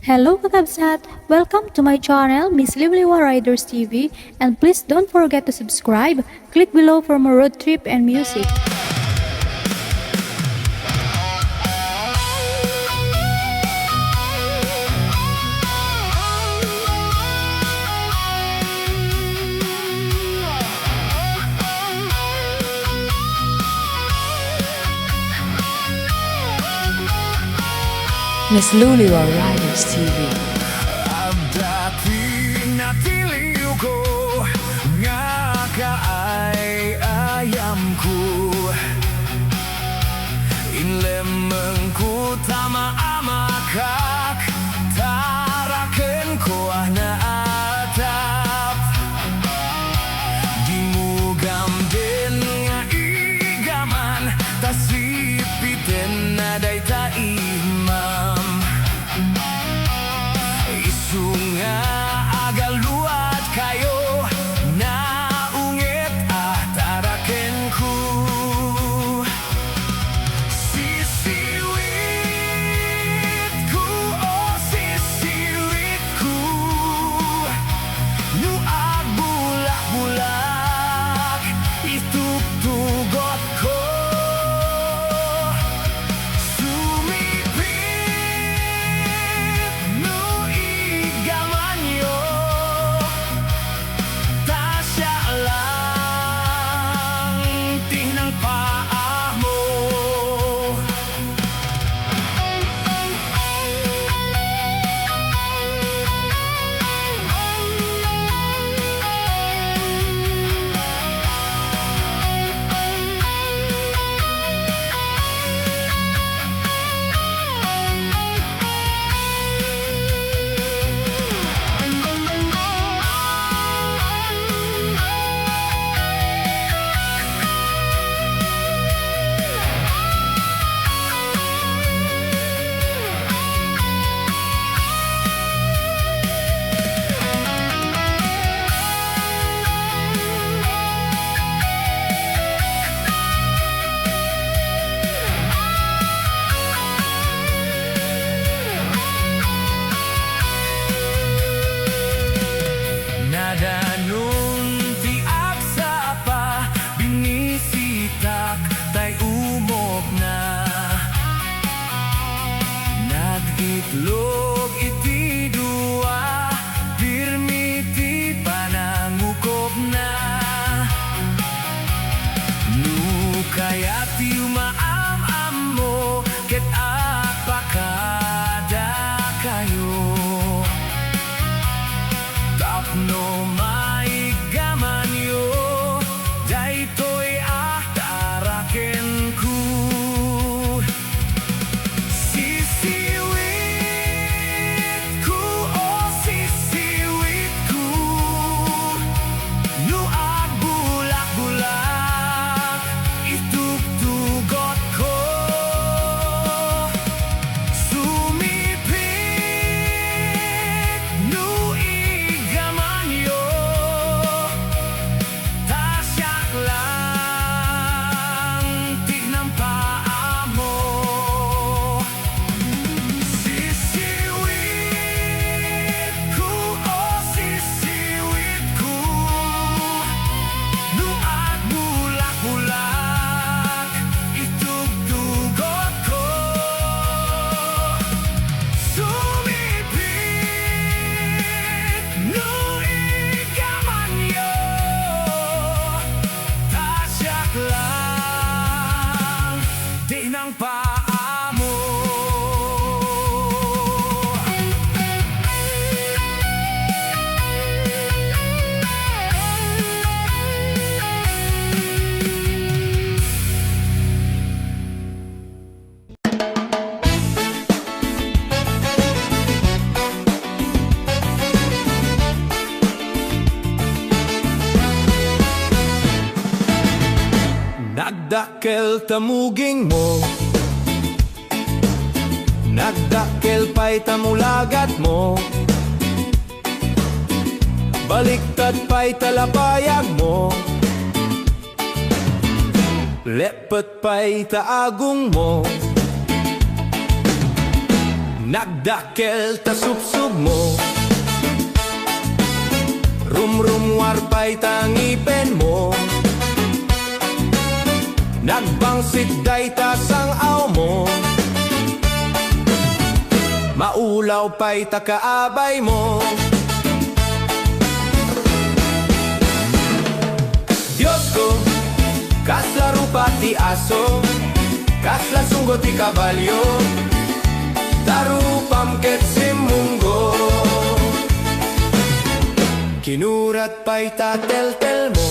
Hello kakabsat! Welcome to my channel, Miss Libliwa Riders TV, and please don't forget to subscribe. Click below for more road trip and music. Miss Luliwa Riders TV. Dati natiliw ko nga kaay ayam ko inlemeng ku tama amakak taraken ko na atap dimugam din nga igaman tasipiten na day taimam Isunga agaluat kayo naungit at araken ku Sisiwit ku oh sisiwit ku Nu bulak-bulak itugtugot ko Nadanun ti aksa pa binisitak tay umok na Nagitlog iti dua pirmi ti panangukop na Nu kaya ti umaam-am mo ket apakada kayo Tapno maigaman yo Daytoy taraken ku Sisiwit ku oh sisiwit ku Nu bulak-bulak itugtugot ko Sumipit nu igaman yo Tasyak lang tignang paa mo Sisiwit ku oh sisiwit ku Nu bulak-bulak itugtugot ko Sumipit nu igaman yo Tasyak lang di ng paa mo Nagdakkel tamuging mo Nagdakkel pa'y tamulagat mo Baliktad pa'y talapayag mo Lepet pa'y taagong mo Nagdakkel ta supsub mo, rum-rum warpay tangipen mo, nagbangsit day ta sang aw mo, maulaw pa'y takaabay mo. Diyos ko, kaslaro pati aso, kasla sunggot ti kabalyo, tarupam ket simunggo. Kinurat pa'y tatel-tel mo,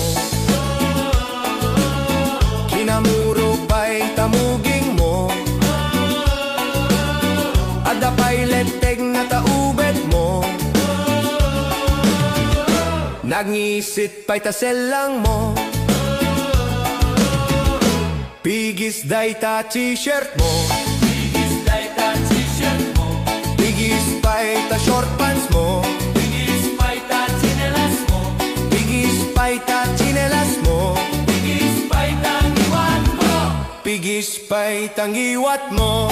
kinamuro pa'y tamuging mo, ada pa'y leteg na taubet mo, nangisit pa'y taselang mo, pigis day ta t-shirt mo, pigis pa'y ta short pants mo, pigis pa'y ta tsinelas mo, pigis pa'y ta tsinelas mo, pigis pa'y tangiwat mo, pigis pa'y tangiwat mo.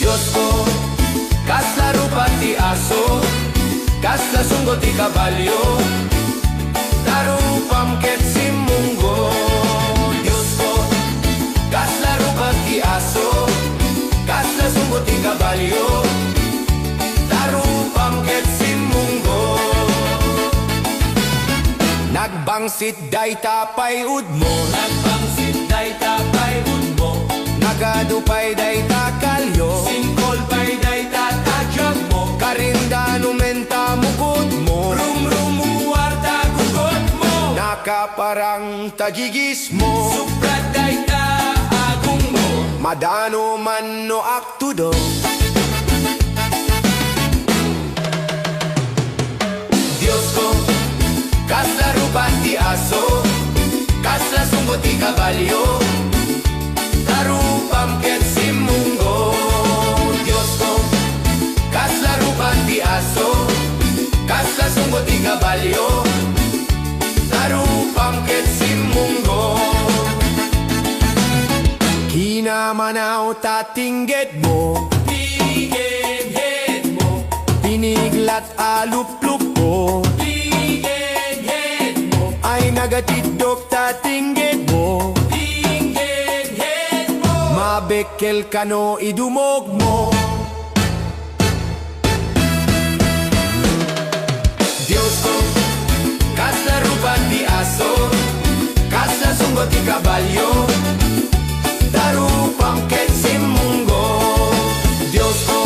Diyos ko, kaslaro pati aso, kasla sunggot ti kabalyo, tarupam ket simunggo. Diyos ko, kaslaro pati aso, kasla sunggot ti kabalyo, tarupam ket simunggo. Nagbangsit day tapay ud mo, nagbangsit day tapay ud mo, nagadupay day takalyo, singkol pay day tatajag mo, karinda numenta mukod mo, rum-rumuwarta gugot mo, nakaparang tagigis mo, suprad day agung mo, madano man no aktudo. Diyos ko, kaslaro pati aso, kasla sunggot ti kabalyo, tarupam ket simunggo. Diyos ko, kaslaro pati aso, kasla sunggot ti kabalyo, tarupam ket simunggo. Kinamanaw tatingget mo, tingget mo, piniglat alup-lup mo, tingget mo, ay nagatidok tatingget mo, mabekkel kano idumog mo. Diyos ko, kaslaro pati aso, kasla sunggot ti kabalyo, tarupam ket simunggo. Diyos ko,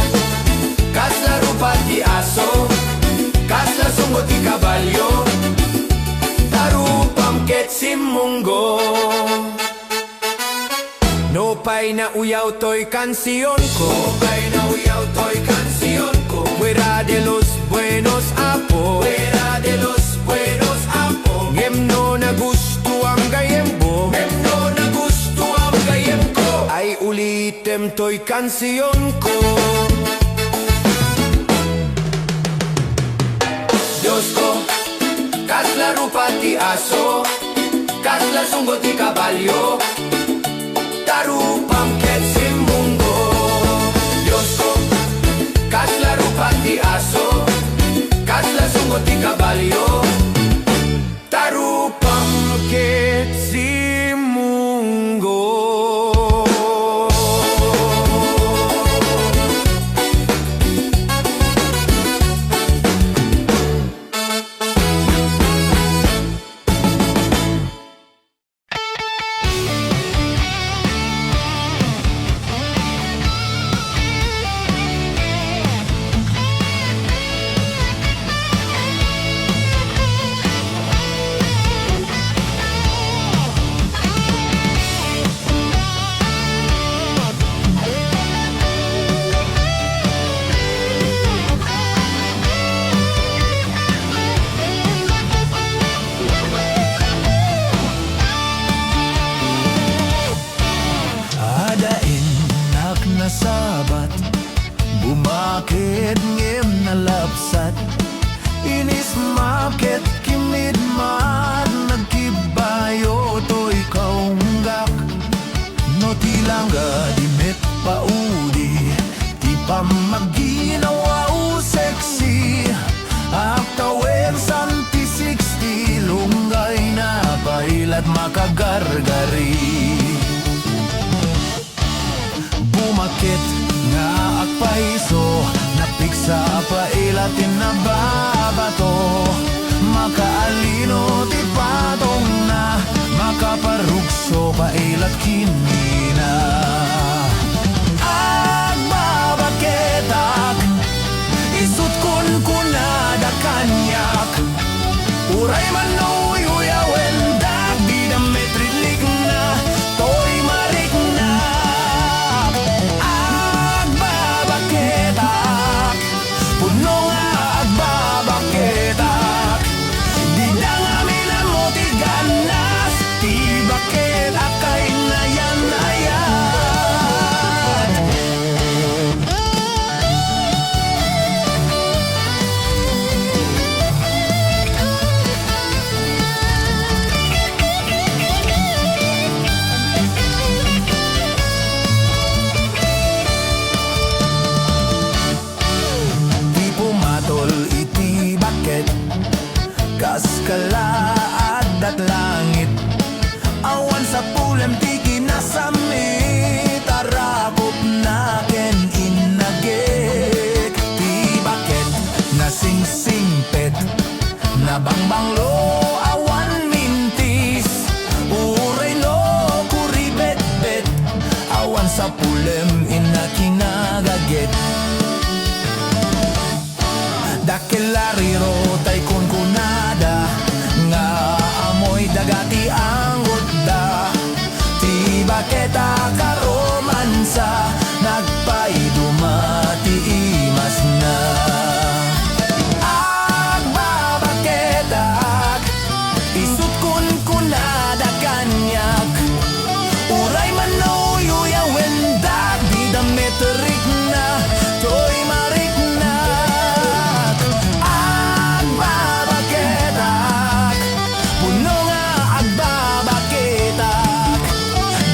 kaslaro pati aso, kasla sunggot ti kabalyo, tarupam ket simunggo. No pa'y nauyaw to'y kansiyon ko, no pa'y nauyaw to'y kansiyon ko, fuera de los buenos apo, fuera de los buenos apo, ngem no na gusto ang gayem ko, ngem no na gusto ang gayem ko, ay ulitem to'y kansiyon ko. Diyos ko, kaslaro pati aso, kasla sunggot ti kabalyo, tarupam ket simunggo. Diyos ko, kaslaro pati aso, kasla sunggot ti kabalyo, tarupam ket simunggo. nasabat Bumakit ngem nalapsat Inis makit kimid mad Nagkibayo to'y kaunggak No langga di met paudi di pamaginawa u sexy aktawen santi 60 lunggay na bailat makagargari bumakit nga akpaiso napiksa pailatin na babato makaalino ti patong na makaparugso pailat kinina agbabaketak isut kun kunada kanyak uray man no yuyawen dak di na metrilik na toy marik na agbabaketak puno nga agbabaketak di na nga minamot iganas di bakit akay na yan na yan di pumatol iti bakit kaskalaad at langit awan sa pulem ti kinasamit arakop na ken inagek ti bakit na singsingpet na bangbanglo awan mintis uray lo kuribet-bet awan sa pulem inakinagaget dakilariro tay kunkunada nga amoy dagati ang gudda ti baketa karomansa nagpaidumati imas na agbabaketak isut kun kunada kanyak uray mano yuyawen dak di dametrik na toy marik na agbabaketak puno nga agbabaketak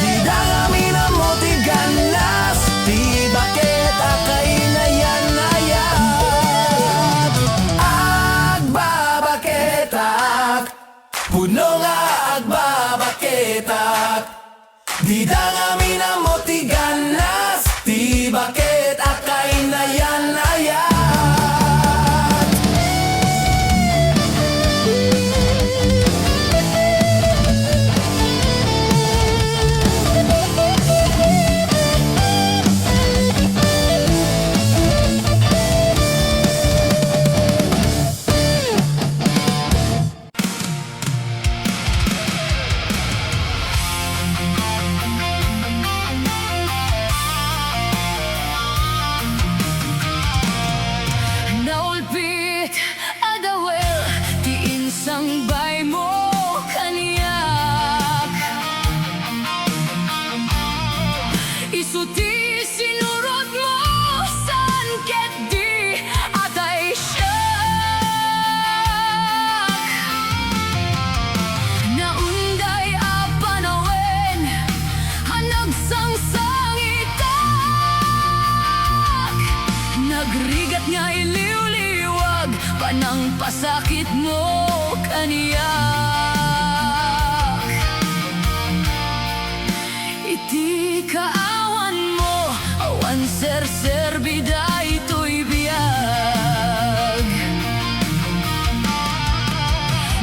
di da nga minamot iganas di bakit akay na yan na yan agbabaketak puno nga agbabaketak di da nga minamot iganas di bakit akay na yan na yan Naulpit adawel ti insang bay mo kaniyak isuti sinurot mo san ket di atay siyak naunday a panawen hanagsangsangita nagrigat nga iliw-liwag panang pasakit mo kaniyak iti kaawan mo awan ser-serbida ito'y biyag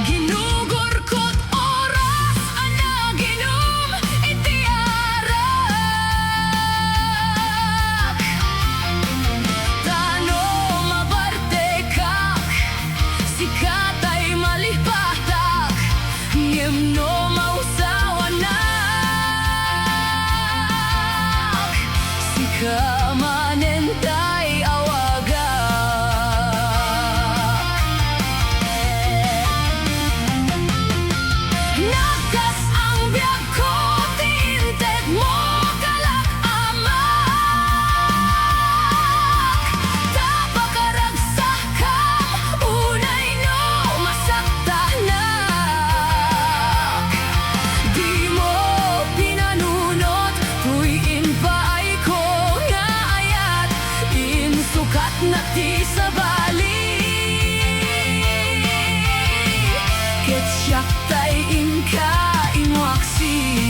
ginugor ko't oras anaginom iti arak tano mabartekak sikatay malipatak ngem Uy, na ti sa bali. Ket siyak tay inka inwaksi.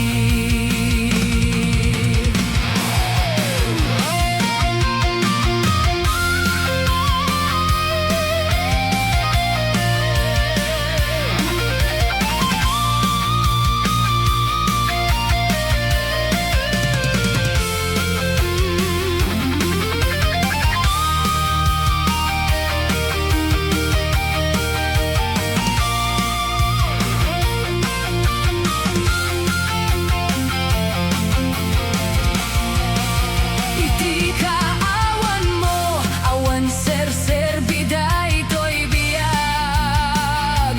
Iti kaawan mo, awan ser-ser biday to'y biyag.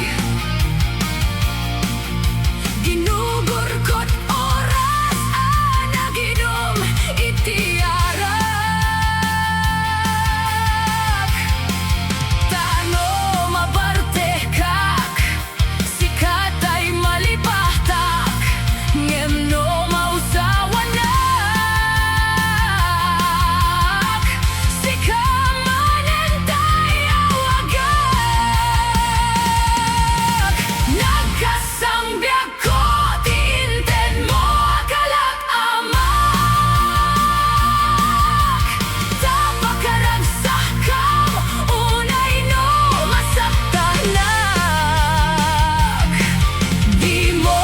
Ginugurkot oras anaginom iti arak. Tano mabarte kak, sikatay malipahtak, ngem no mausawanak. Sikamanan tayo agak. Nagkasangbiag ko, tiinten mo akalat amak. Tapakaragsak kam, unay no masaktanak. Di mo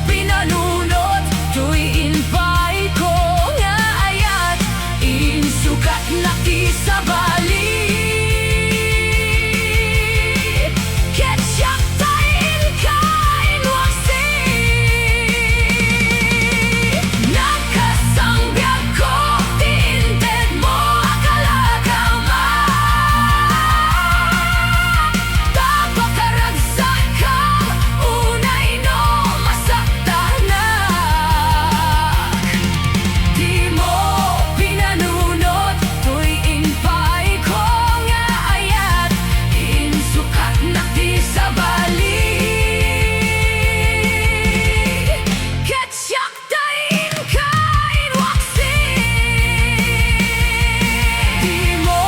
pinanunot, tuwiin pa'y ko nga ayat. Insukat na ti sa bali. Ket siyak tayin ka inwaksi. Nagkasangbiag ko, tiinted mo akalakamak. Tapakaragsak kam, unay no masaktanak. Di mo pinanunot, tuwiin pa'y ko nga ayat. Insukat na ti sa bali. Ket siyak tayin ka inwaksi. Di mo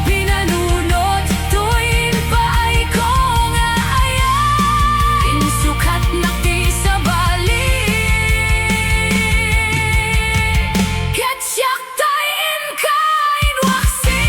pinanunot, tuwiin pa'y ko nga ayat. Insukat na ti sa bali. Ket siyak tayin ka inwaksi.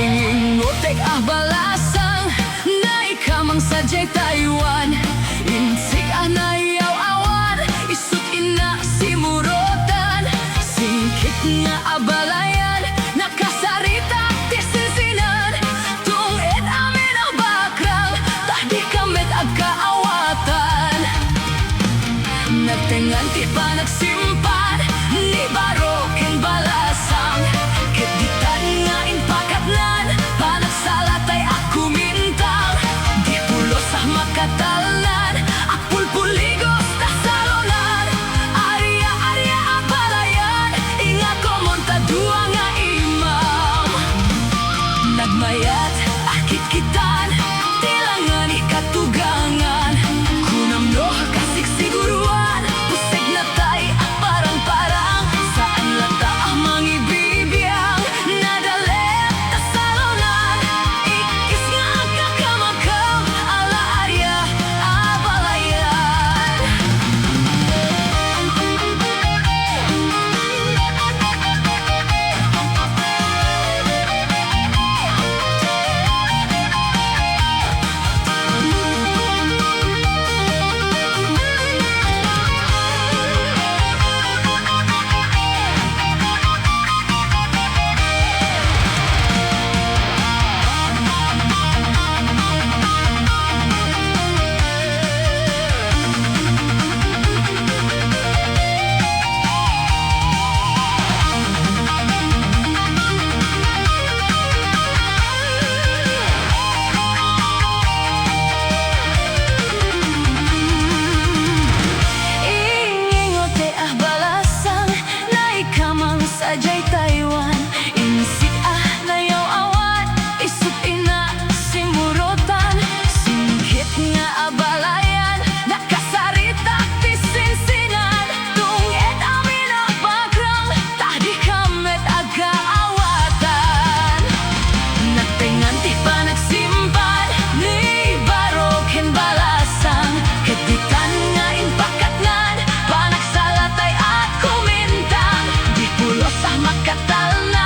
Ingotek balasang na ikamang sadyay Taiwan. Insik anayaw awan, isut ina simurotan. Singkit nga abalayan, nakasarita tisinsinan. Tungit amin ang bakrang, tahdi kamet agkaawatan. Nagtengan ti pa nagsimpan, ni barokin balasang. Keditan nga inpakatlan, panagsalatay ako mintang. Di pulos ah makatalan, apulpuligos na salonan. Arya-arya abalayan, inga ko montadua nga imam. Nagmayat, akit kitan, tilangan ikatugangan. Kunam no kasig siguruan, pusig na tay sadya'y Taiwan. Insit na yaw awan, isut ina simurotan. Singgit nga abalayan, nakasarita pisinsinan. Tungit amin ang bagrang, tadi kamet aga-awatan. Nagtingan ti pa nagsimpan, ni baroken balasang. Keditan nga inpakatnan, panagsalatay at kumintang. Di pulos ang makatalna,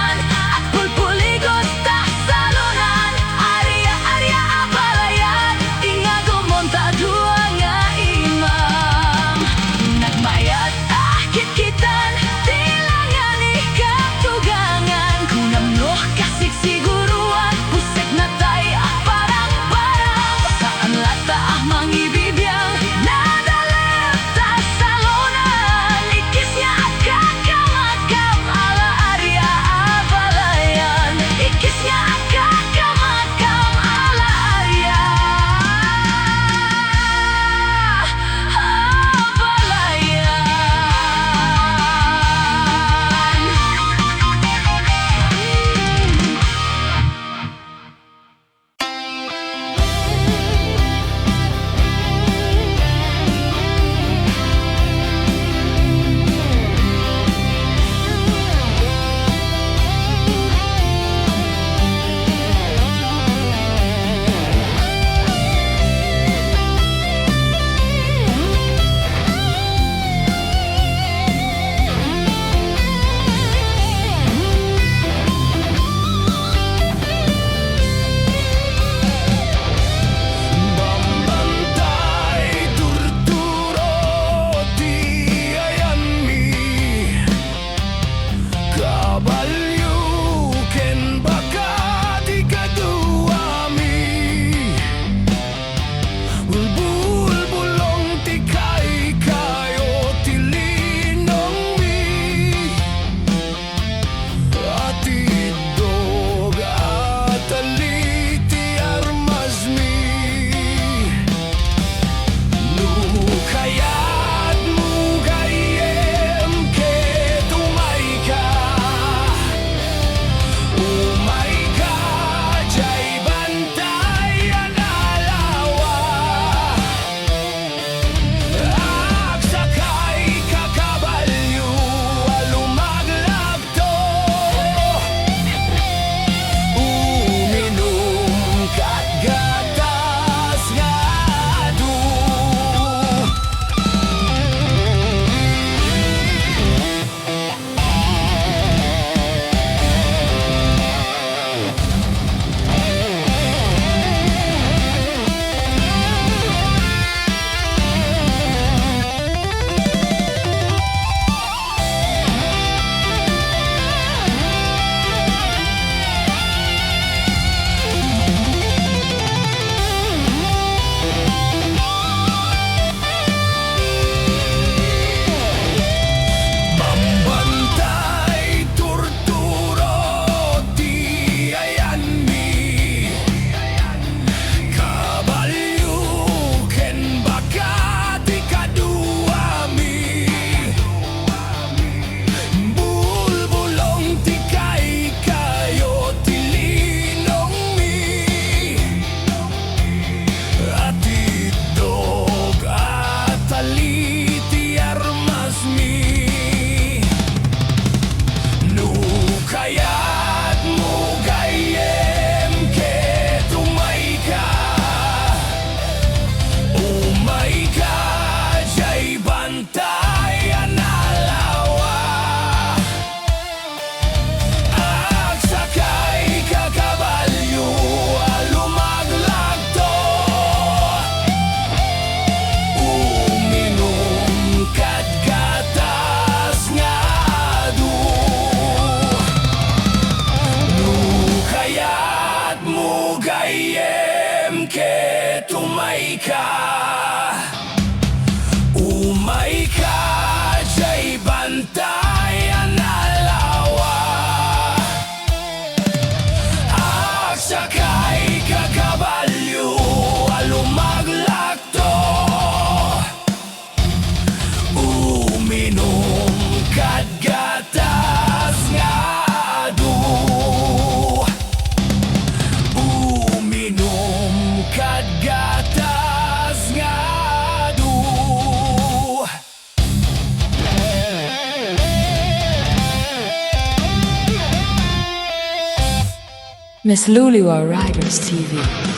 Miss Luliwa Riders TV.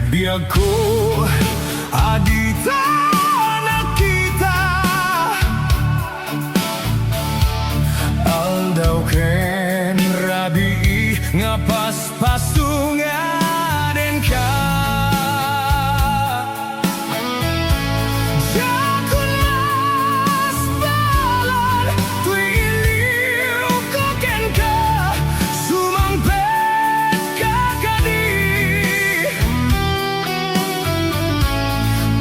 Biag ko adita nakita Aldaw ken rabi nga paspasungan den ka Jakulas balan tuiliw ko ken ka Sumangpet kakadi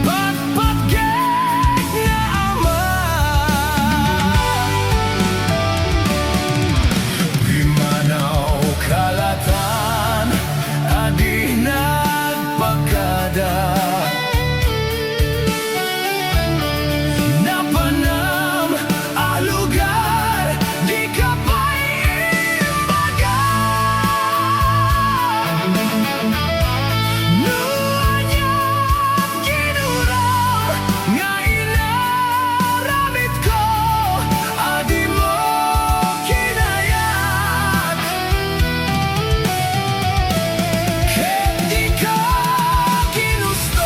Patpatgek nga ama Bimanaw kalatan adi nagpakada Napanam alugar di ka pa'y imbaga Nuanyang ginuram nga inaramit ko adi mo kinayat Ket di ka ginusto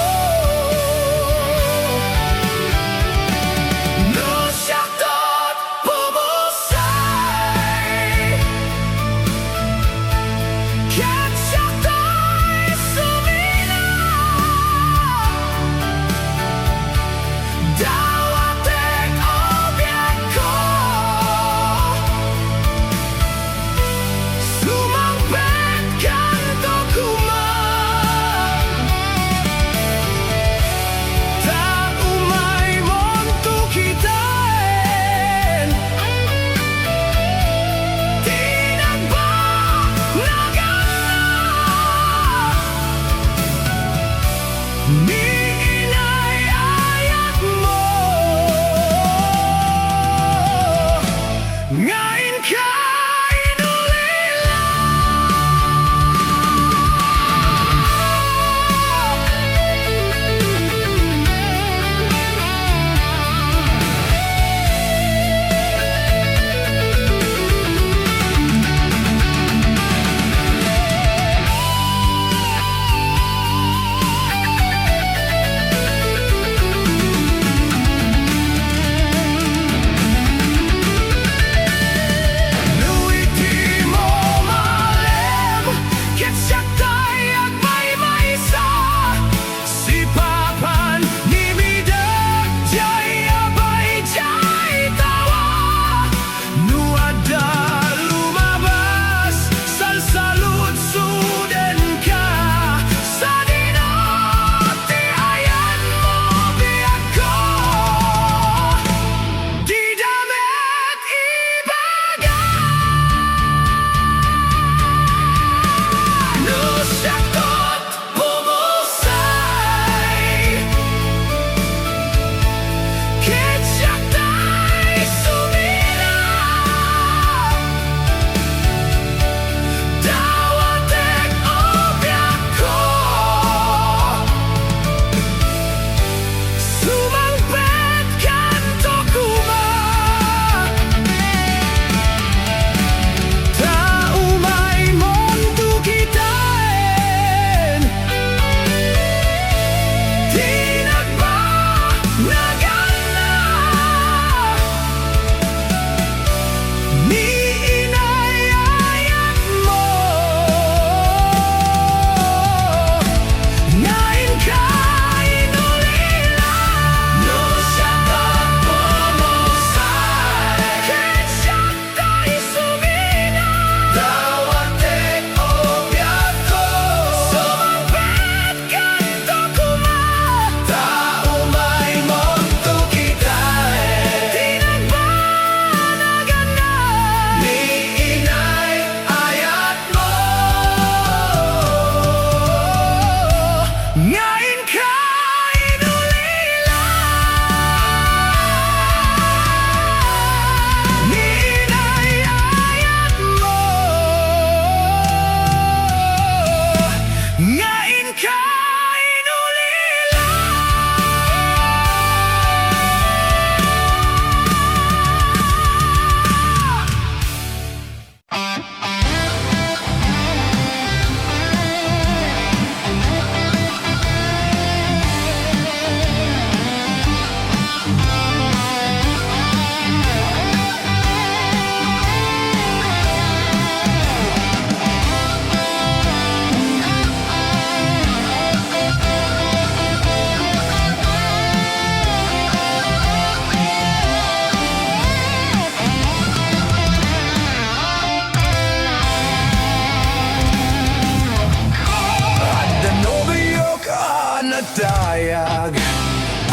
natayag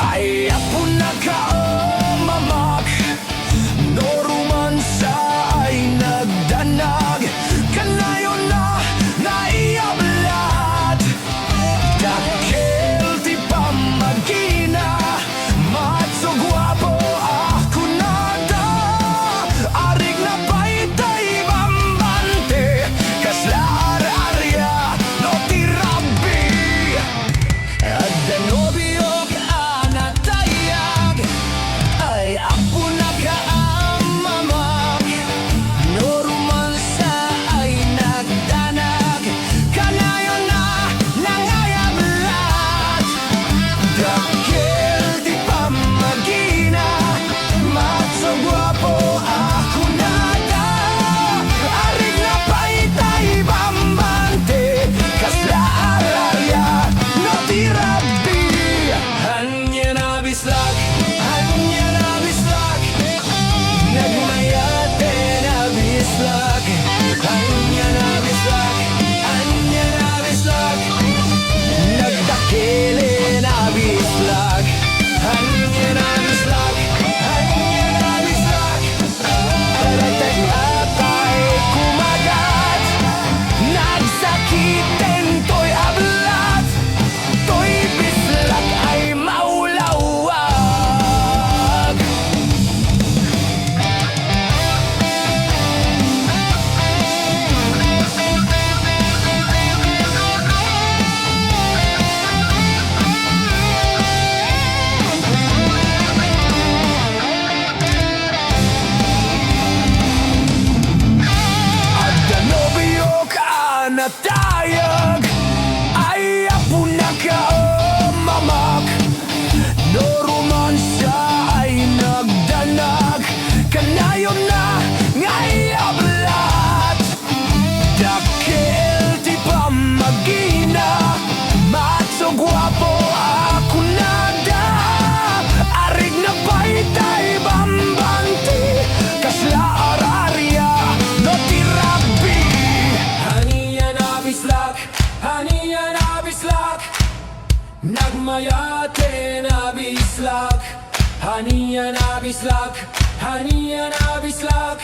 ay apo na kaamamak. No romansa ay nagdanag, kanayon na naiyablat. Dakil ti pamagina, matso guwapo ako nada. Arig na paitay bambante, kasla arya no tirabi. At danobyo ka natayag ay apo na kaamamak. No romansa ay nagdanag, kanayon na nangayablat. Dakil di pamagina, matso guwapo ako nada. Arig na paitay bambante, kasla arya no tirabi. Hanya na bislag, hanya na bislag, nagmayate na bislag. Hanya na bislag, hanya na bislag, nagdakili na bislag. Hanya na bislag, hanya na bislag, karating atay kumagat. Nagsakiten to'y ablat, to'y bislag ay maulawag. At danobyo ka natayag ay apo na kaamamak. No romansa ay nagdanag, kanayon na ngayablat. Dakil ti pamagina, matso guwapo ako nada. Arig na paitay bambante, kasla ararya no tirabi. Haniya na bislak, haniya na bislak, nagmayate na bislak. Haniya na bislak, haniya na bislak,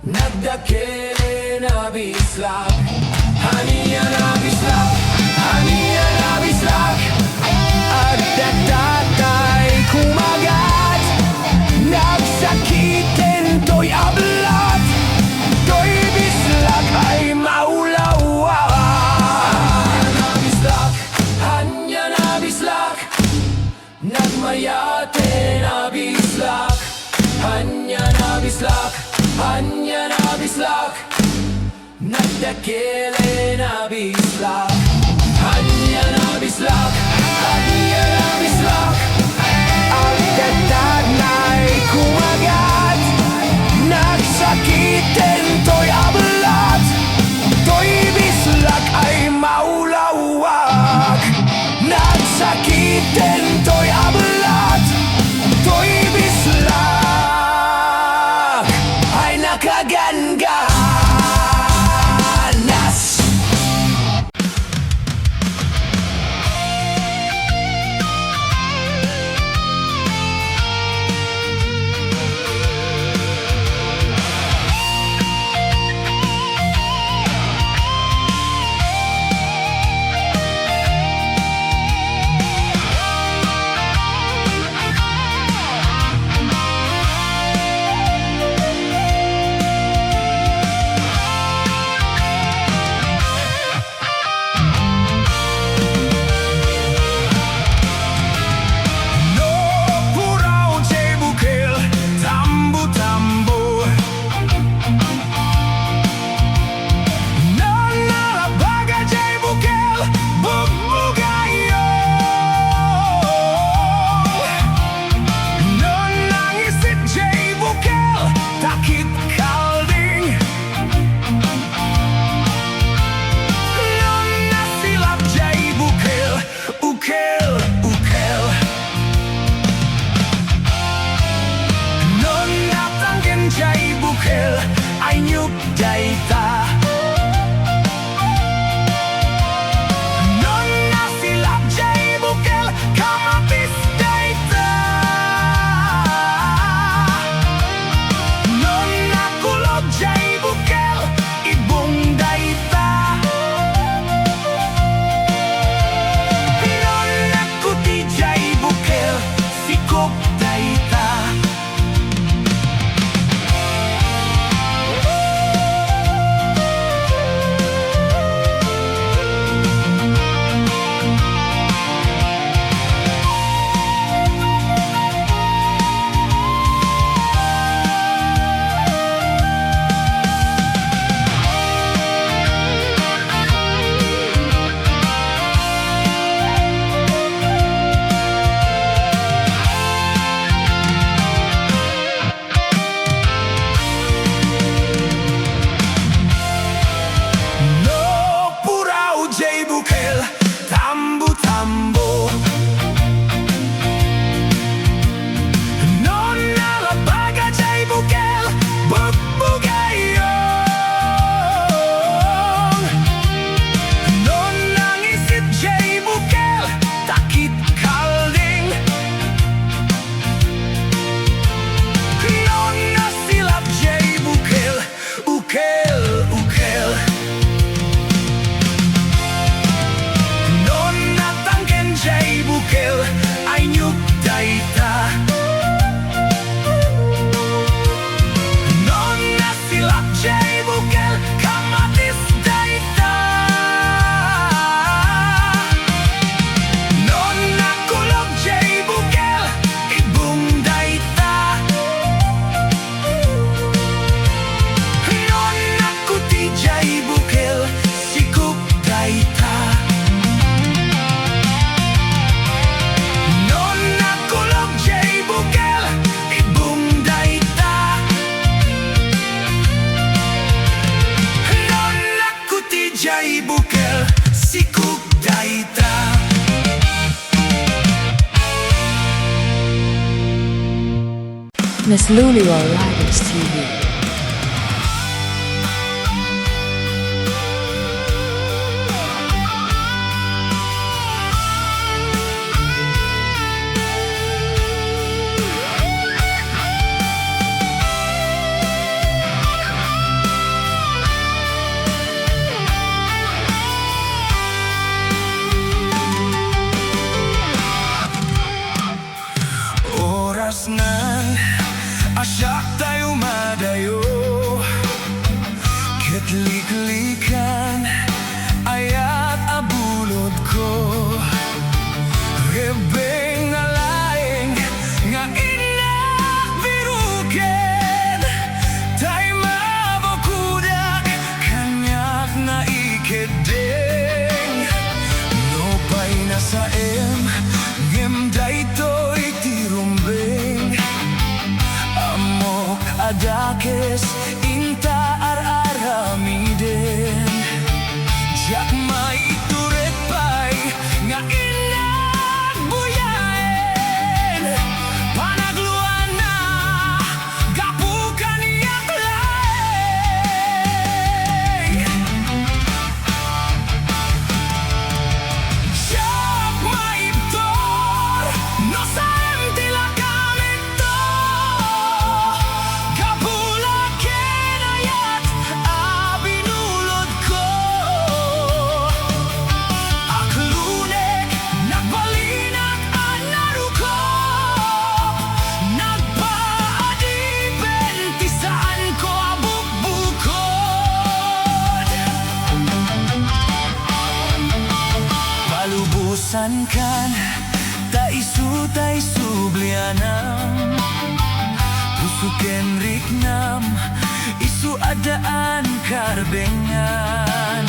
nagdakili na bislak. Haniya na bislak, haniya na bislak, at datatay kumagat. Nagsakitin to'y ablat, to'y bislak ay maulawag. Hanya na bislak, hanya na bislak, nagmayate na bislak. Hanya na bislak, hanya na bislak, nagdakili na bislak. Hanya na bislak, hanya na bislak, ang datatay kumagat. Nagsakitin to'y ablat, to'y bislak ay maulawag. Nagsakitin to'y ablat, to'y bislak ay nakaganas. Miss Luliwa Riders TV. Oras nan asyak tayo madayo, kitlik-likan ayat abulod ko, rebeng nga laing nga inabiruken, tay mabukudak kanyak na ikedeng, no pa'y nasaem ngem daytoy tirumbeng, amok adakes inta ar-aramiden, jak maituret pa'y nga inagbuyaen, panagluan na gapukan yak laeng. Jak maiptor no saem tila kamito, gapulaken ayat abinulod ko, aklunek nagbalinak anarukop, nagpaadiben tisaan ko abukbukod. Palubusan kan taisutay sublianam, pusuken riknam isu adaan karbengan,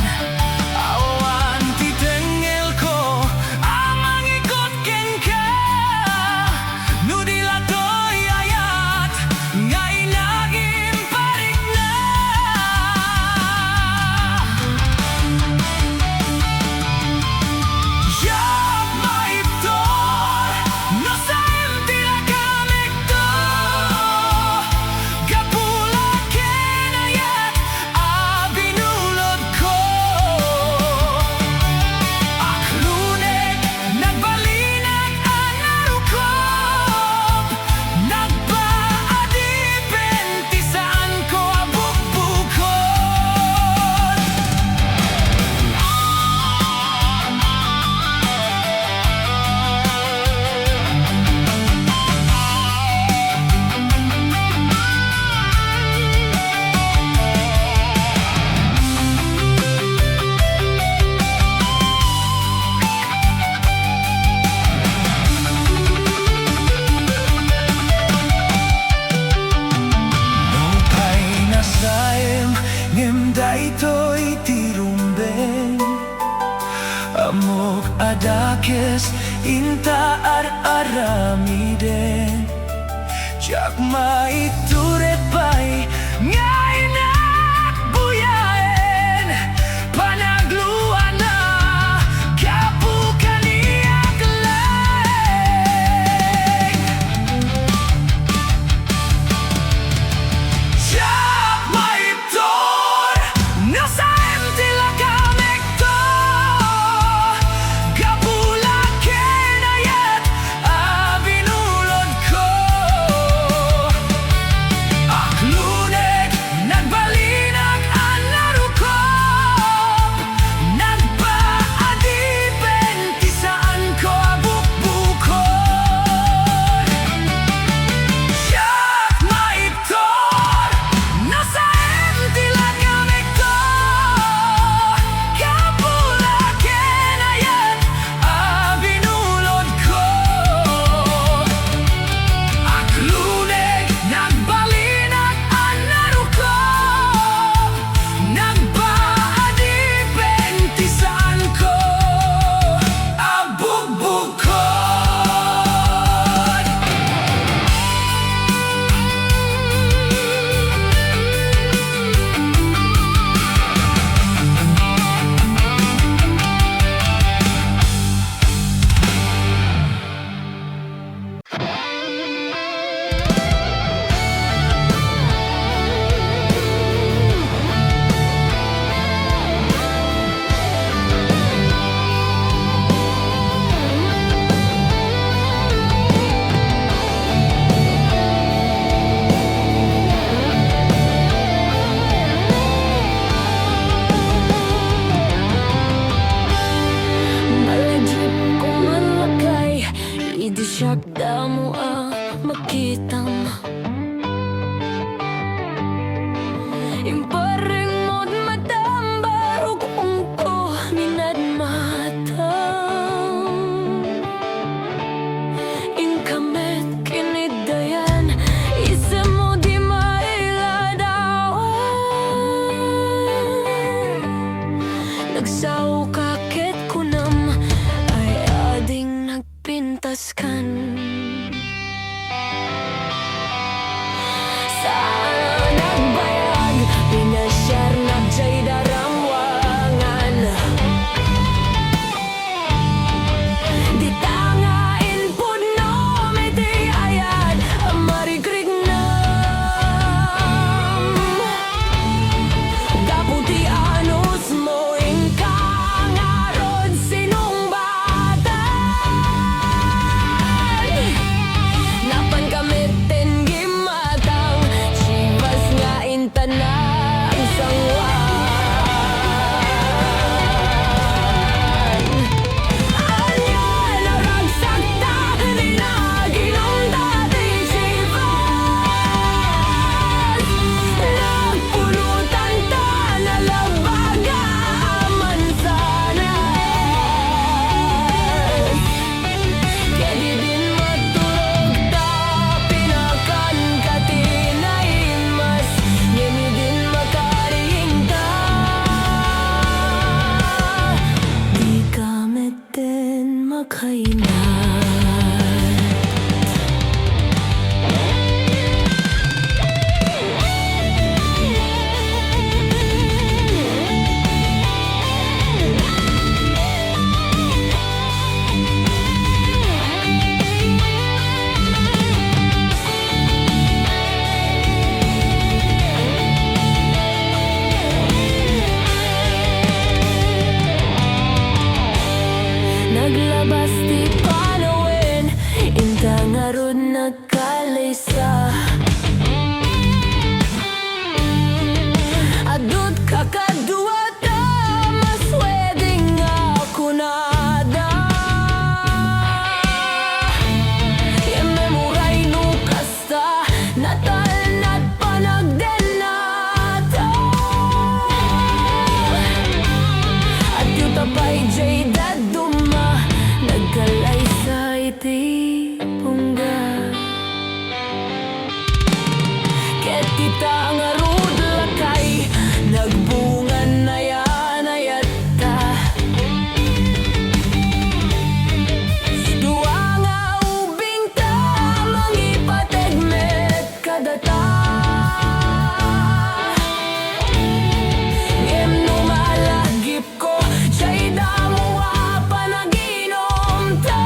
awan titengel ko amang ikot ken ka, nudilatoy ayat nga inagim parikna. Jak maiptor no saem tila kamekto, gapulaken ayat abinulod ko, aklunek nagbalinak anarukop, nagpaadiben tisaan ko abukbukod. Pa'y nasaem ngem daytoy tirumbeng, amok adakes inta ar-aramiden, jak maituret pa'y nga inagbuyaen, panagluan na gapukan iyak laeng. Jak maiptor no saem tila kamekto, gapulaken ayat abinulod ko, aklunek siyak damo makitang impareng mo't matambar ug ungko minad matang inkamet kinidayan isa mo di mailadawan nagsaw kakit kunam ay ading nagpintas kan sana nagbayag pinasyar nagjay daramwangan di tangain puno miti ayad marigrig na daputi anos mo ingkang arod sinumbatan napan kamitin gimatang chivas nga intana isang anya naragsakta rinaginong dati chivas nagpulutan ta nalabaga mansanas kedi din matulog ta pinakan katinaimas ngemi din makaring ta di kameten makainan naglabas di panawin intang arod nagkalisa adut kakadua ta masweding ako nada yememuray no kasta natal nat panagdenata at yung tapay jay daduma nagkalay sa iti pungga ket kita ang arud lakay nagbungan na yan ayatta duwa nga ubing ta mangipategmet kadata ngem no malagip ko siya'y damuwa panaginom ta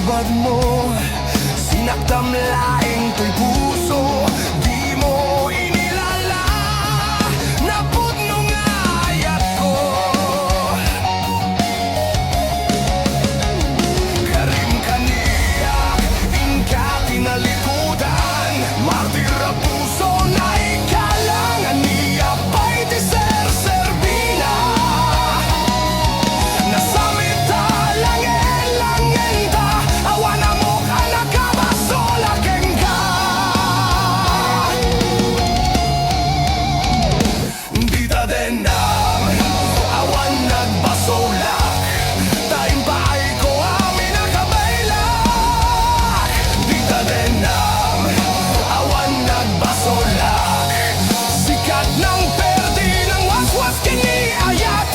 hubad mo, sinaktam laing to'y puso. Di mo inilala na pudno nga ayat ko. Karim kaniya, inka tinalikudan, martir ang puso na ikalangan niya pa'y di ser-serbina. Nasamita langen-langen ta, awan na mo ka nakabasola kengka. Di ta denam, awan nagbasolak, taim paay ko amin nakabailak. Di ta denam, awan nagbasolak, sikat ng perdi ng waswas kiniayat,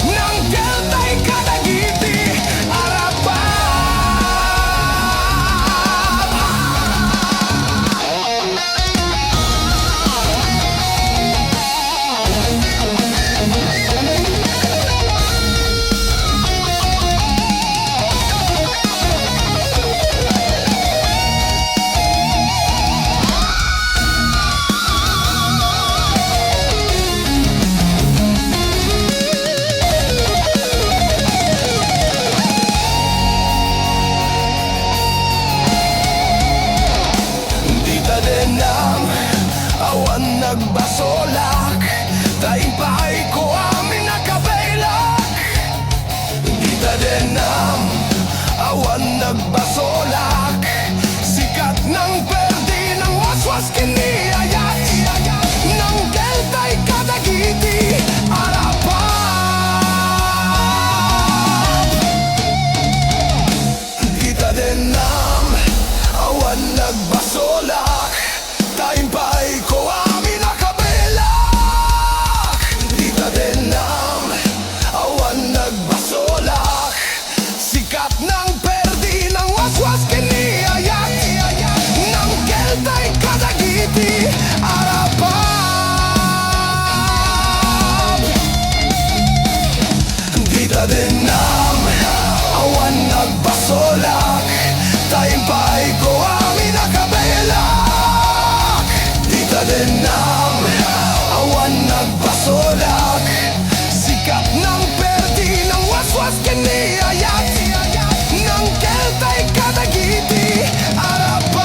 ng delta'y kadagiti arapan. Di ta denam, awan nagbasolak, taing paay ko amin nakabailak. Di ta denam, awan nagbasolak, sikat ng perdi ng waswas kiniayat, ng delta'y kadagiti arapan. Di ta denam, awan nagbasolak, taing paay ko amin nakabailak. Di ta denam, awan nagbasolak, sikat ng perdi ng waswas kiniayat, ng delta'y kadagiti arapan. Di ta denam, awan nagbasolak, taing paay ko amin nakabailak. Di ta denam, awan nagbasolak, sikat ng perdi ng waswas kiniayat, ng delta'y kadagiti arapan.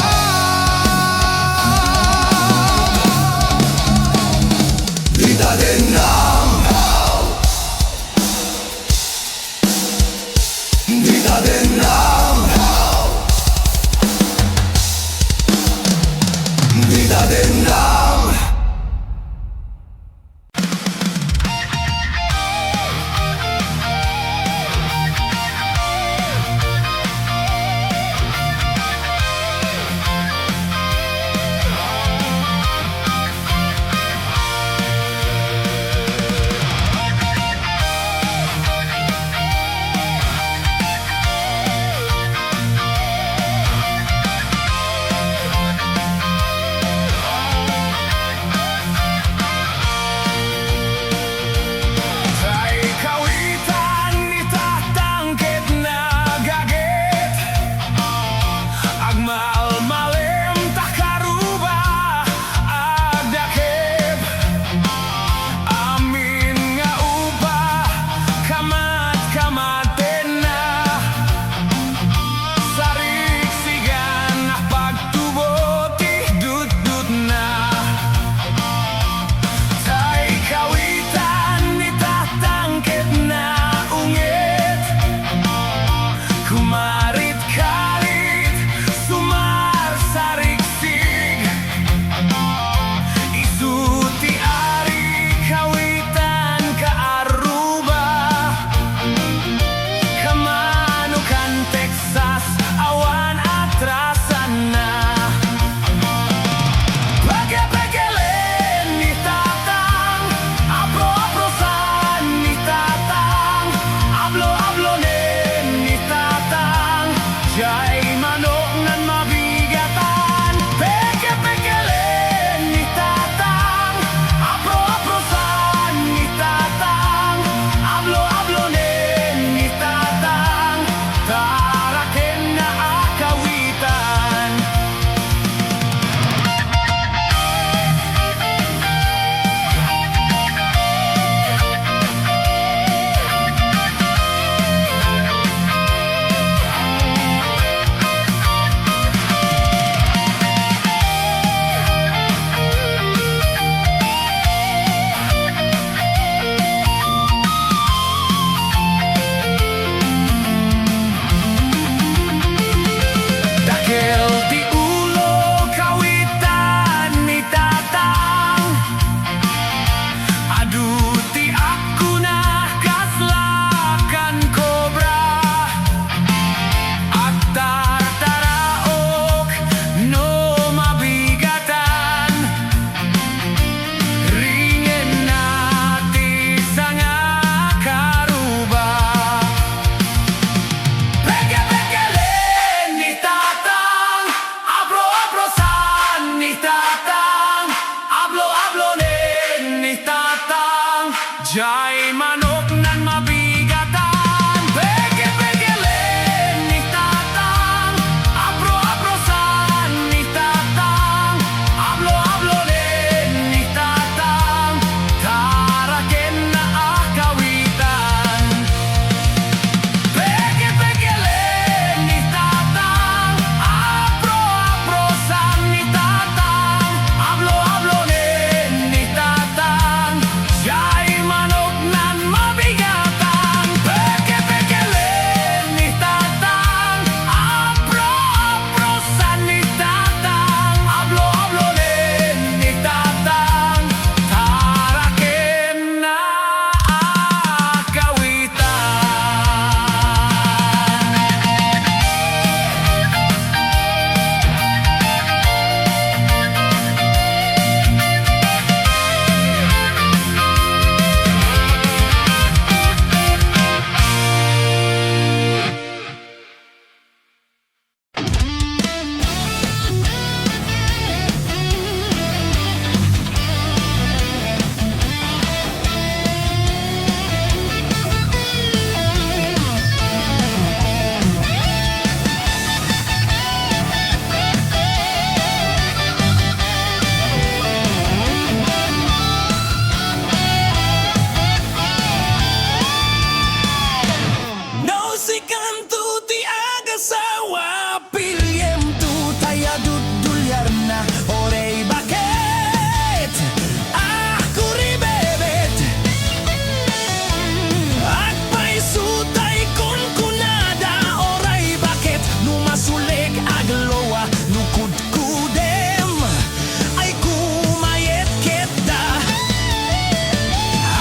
na. Oray bakit ako ribebet? At paisutay kun kunada. Oray bakit numasulik aglowa nukudkudem ay kumayet kita.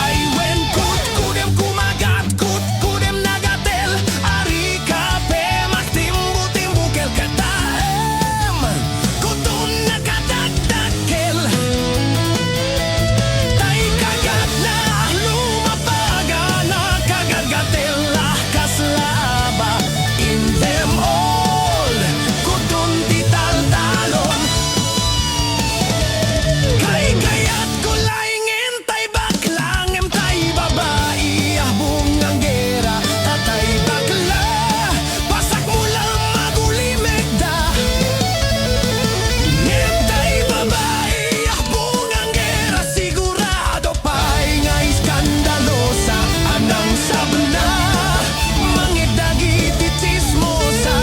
Ay wen kudkudem kumagat kudkudem nagatel ari kape magtimbu-timbukel kataem kutun nakadagdakel. Tay kagat na lumapaga nakagagatel kaslaba in them all kutun tital-talon. Kay kayat ko laingin tay baklang em tay babae ahbong ang gera tatay bakla pasak mo lang magulimegda. Ngem tay babae ahbong ang gera sigurado pa'y nga iskandalosa anang sabna mangidagiti chismosa.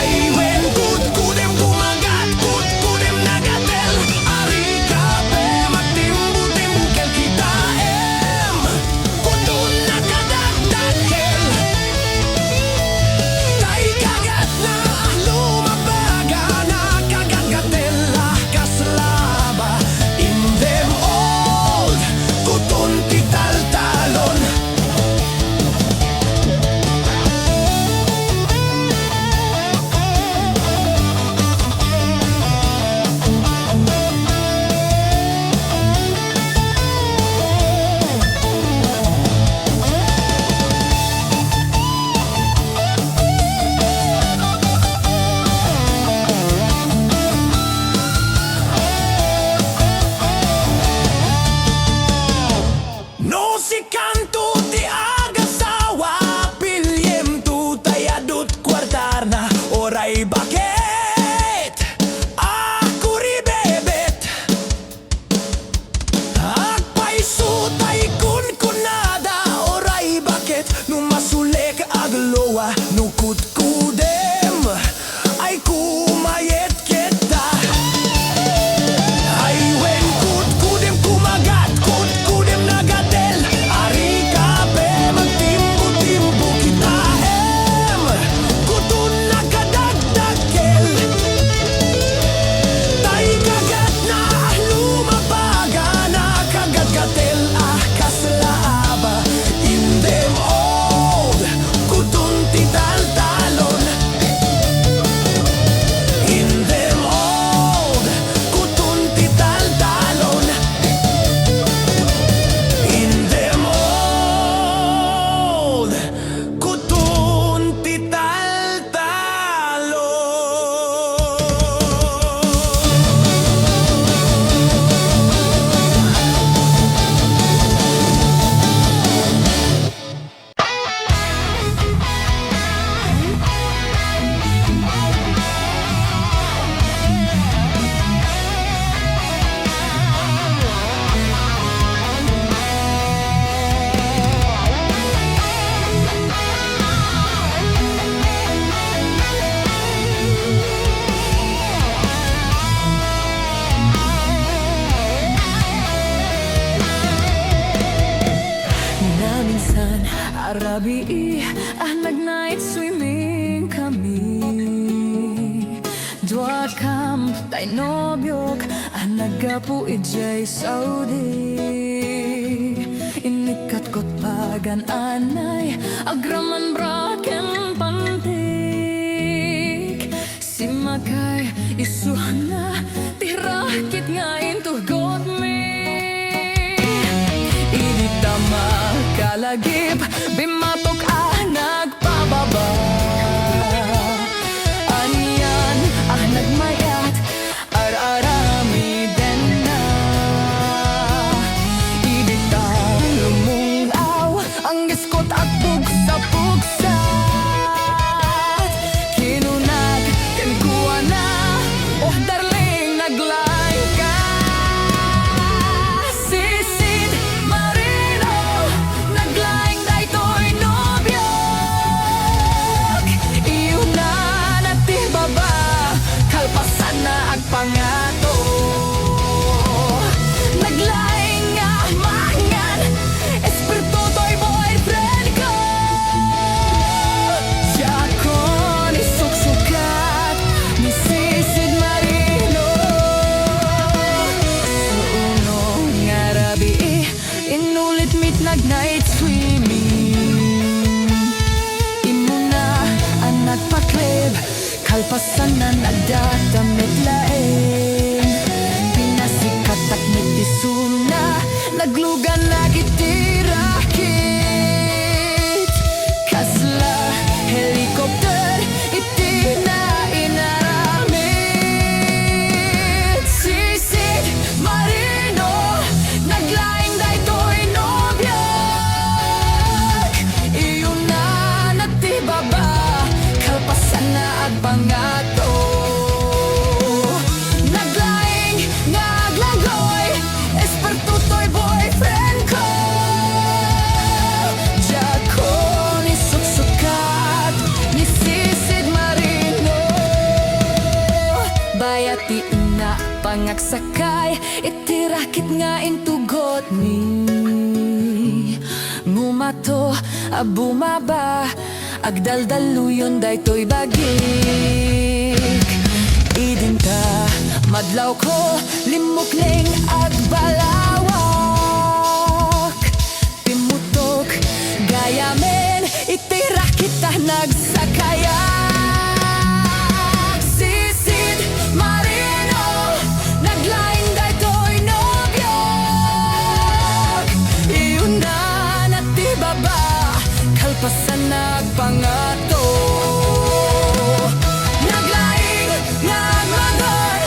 Ay wen kudkudem kumagat kudkudem nagatel ari kape magtimbu-timbukel kitaem kutun nakadagdakel. Tay kagat na lumabaga nakagagatel kaslaba in them all kutun tital-talon. No si kanto ti agasawa pilyem tu tayadut kwartarna. Oray bakit ako ribebet? Agpaisutay kun kunada. Oray bakit numasulik aglowa nukudkudem ay kumayet kita. Ay wen kudkudem kumagat kudkudem nagatel ari kape magtimbu-timbu kitaem kutun nakadagdakel. Tay kagat na lumabaga nakagagatel kaslaba in them all kutun tital-talon. In them all kutun tital-talon. In them all kutun Na minsan arabi nag-night swimming kami. Dua camp tay nobyok nagapu ijay Saudi. Inikat kot pagan anay agraman braken pantik. Si makay isuhna tirakit nga intugot me. Iditama kalagip bimatok nagpababa. Aniyan nagmayat ararami den na. Iditang lumulaw ang iskot at pugsa-pugsat. Kinunag kenkuha na oh darling naglaing ka. Sisid marino naglaing daytoy no. ti na pangagsakay iti rakit nga intugot mi ngumato a bumaba agdaldaluyon daytoy bagik idinta madlaw ko limukling agbalawak pimutok gayamen itira kita nagsakayak sisid marino naglaing daytoy nobyok iyon na natibaba kalpasan nagpangato naglaing nagmagor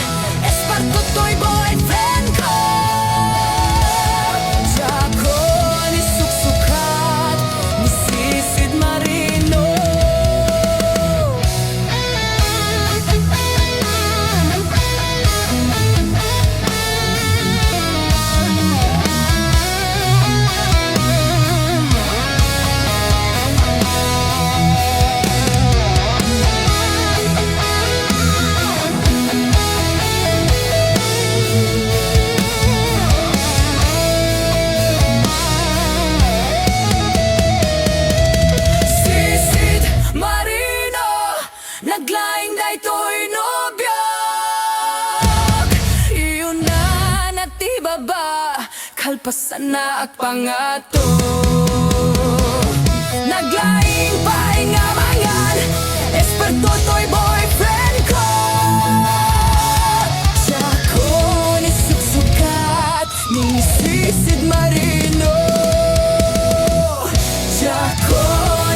esparto to'y boyfriend ko Jaco ni suksukat ni sisid marino Sisid marino naglaing daytoy nobyok iyon na natibaba kalpasan na agpangato naglaing paingamangan esperto to'y boyfriend ko Jaco ni suksukat ni sisid marino Jaco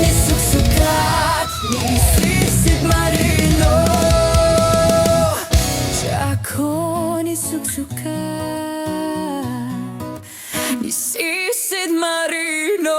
ni suksukat ni sisid marino Jaco ni suksukat ni sisid marino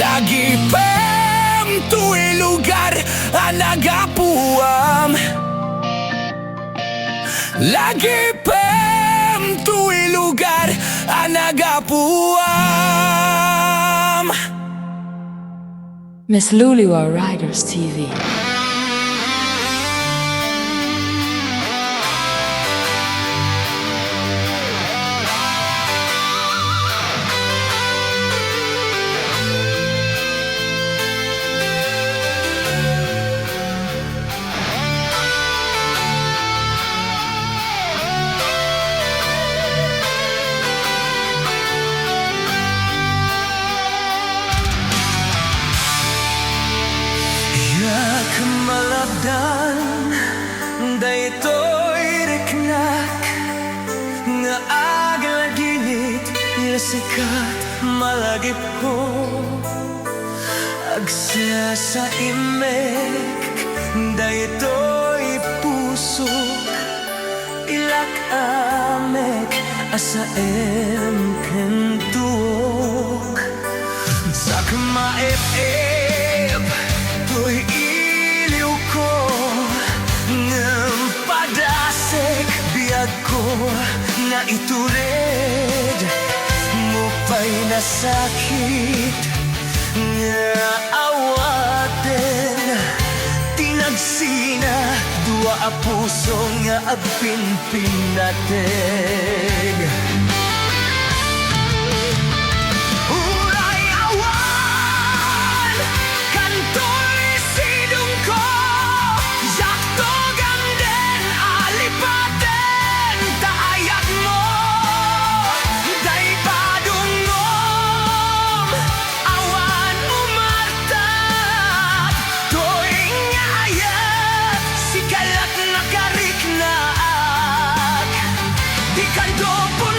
Lagi pem tuwi lugar anagapuam. Lagi pem tuwi lugar anagapuam. Miss Luliwa Riders TV. Ya kemalabdan daytoy reknak nga aglaginit ya sikat malagip ko agsa sa imek daytoy puso ilak amek asa kentuok sa kemaep-ep to'y iliw ko ng padasek biyag ko na itured mo pa'y nasakit nga awaten tinagsina dua a puso nga agpinpinateg. Uray awan kantoy sidong ko yakto ganden alipaten taayak mo day padungom awan umartap toy ngayat si kalat nakariknaak di kandopon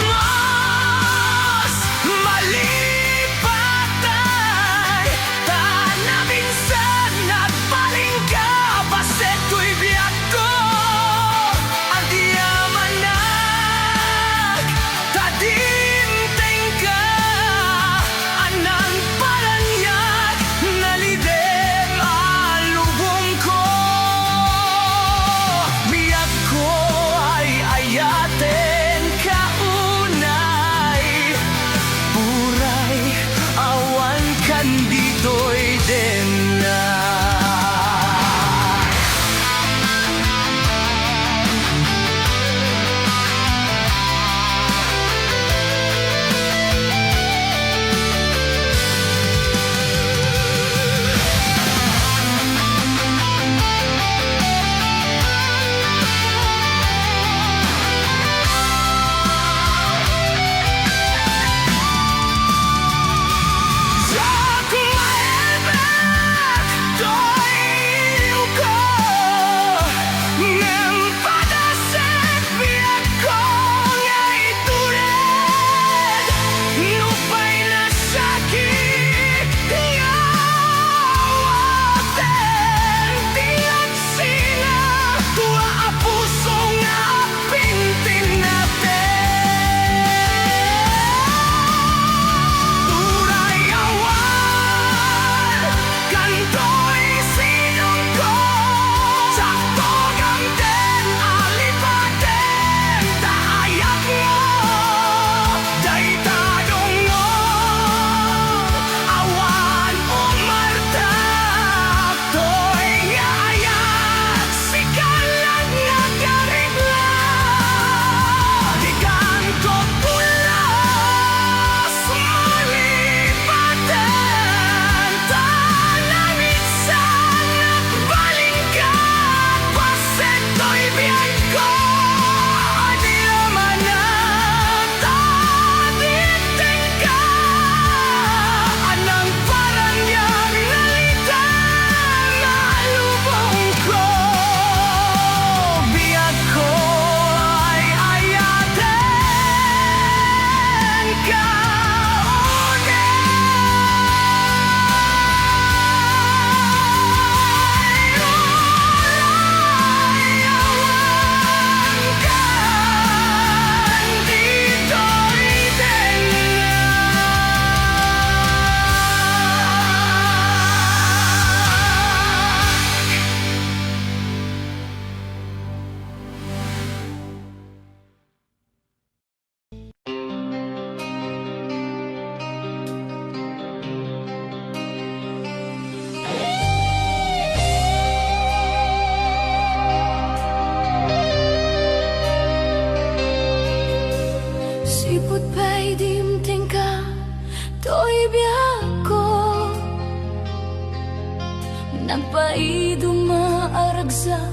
Nagpaido maaragsak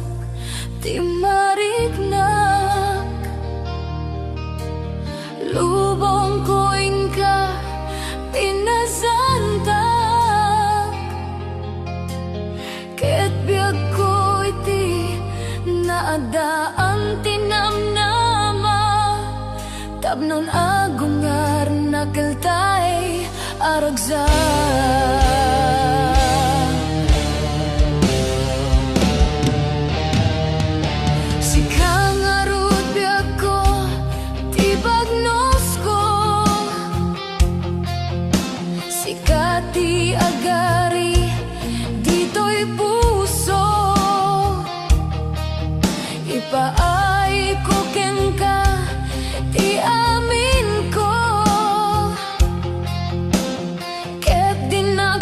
Ti marignak Lubong ko'y ka pinazantak Ket biyag ko'y ti naadaan tinamnama Tapnon agungar nakeltay aragsak Ti agari dito'y puso Ipaay ko ken ka ti amin ko Ket di na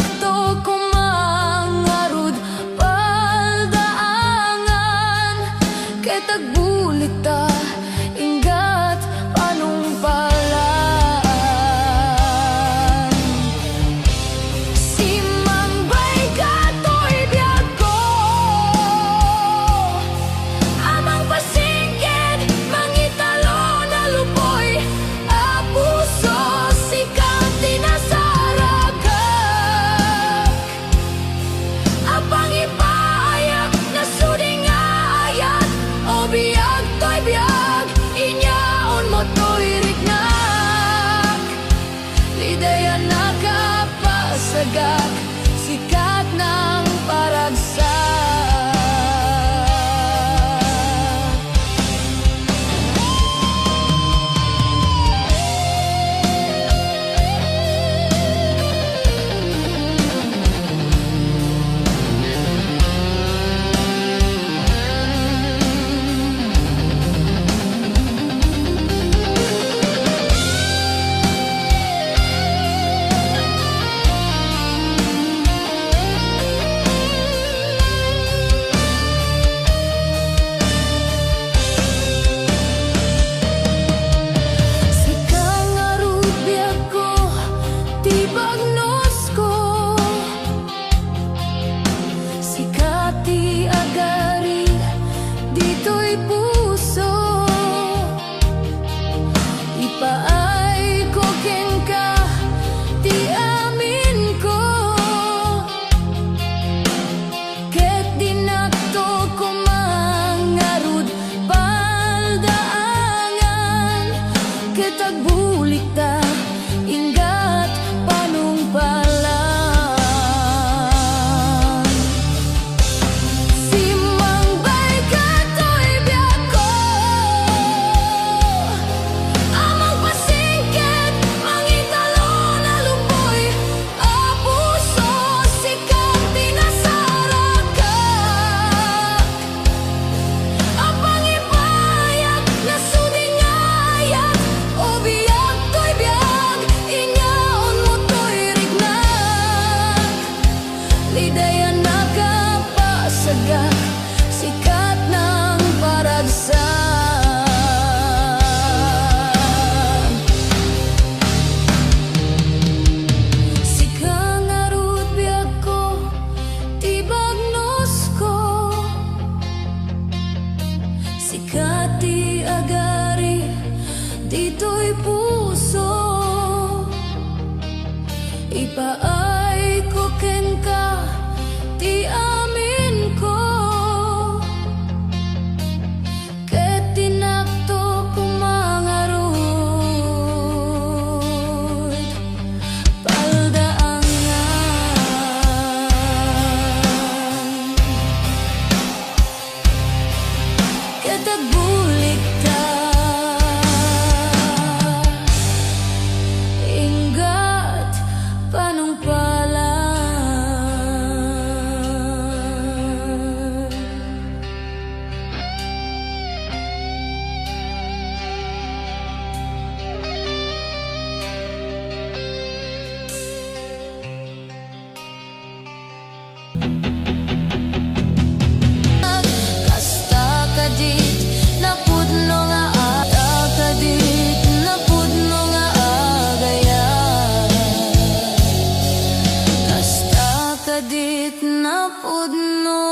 kadit na pudno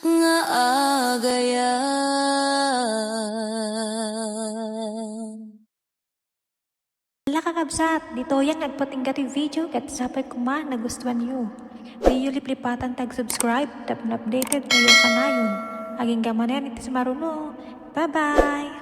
nga agayan. Wala ka kabsat, dito yang nagpatingkat yung video kat sapay kuma nagustuhan nyo. Di yung liplipatan tag-subscribe, tap na updated kayo kanayon. Aging gamanan iti sa maruno. Bye-bye!